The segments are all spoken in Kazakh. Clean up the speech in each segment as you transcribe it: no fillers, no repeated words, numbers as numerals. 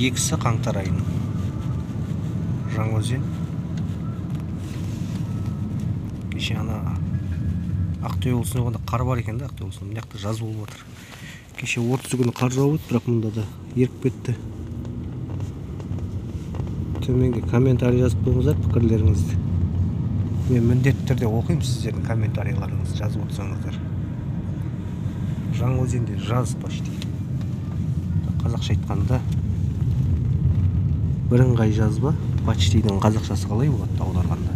екісі қаңтар айының. Жаңаөзен. Кеше ана Ақтөбе облысында онда қар бар екен да, Ақтөбе облысында. Мына жақта жаз болып отыр. Кеше 30 күні қар жауып еді, бірақ мұнда да еріп кетті. Төменге комментарий жазып қойыңыздар пікірлеріңізді. Мен міндетті түрде оқимын сіздердің комментарийлеріңізді жазып отырсаңыздар. Жаңаөзенде жаз почти. Қазақша айтқанда бірыңғай жаз ба? Почтидің қазақшасы қалай болады аударғанда?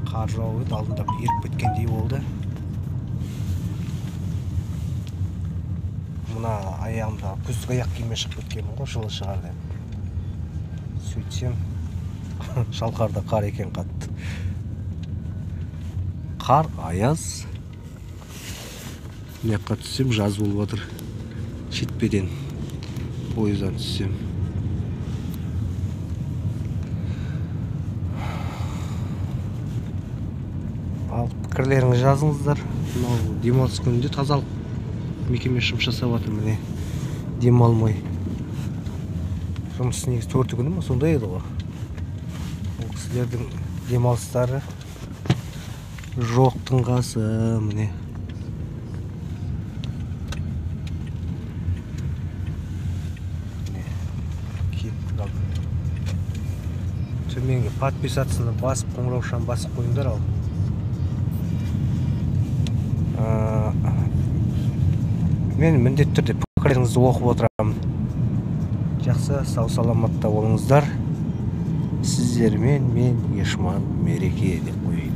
Қар жауып еді, алдында бір еріп кеткендей болды. Мына аяғымда күздік аяқ киіммен шығып кеткенмін ғой, жылы шығар деп. Сөйтсем, шалқарда қар екен қатты. Қар, аяз. Мына жаққа түссем, жаз болып жатыр. Шетпеден пойыздан түссем. Ал пікірлеріңізді жазыңыздар. Мынау демалыс күнінде тазалық мекеме жұмыс жасап жатыр, міне демалмай. Жұмыс негізі 4 күні ме сондай еді ғой. Ол кісілердің демалыстары жоқтың қасы, міне. Төменге подписаться басып, қоңыраушаны басып қойыңдар ал. Мен міндетті түрде пікірлеріңізді оқып отырамын. Жақсы, сау саламатта болыңыздар. Сіздермен мен Ешман Мереке деп қояйын.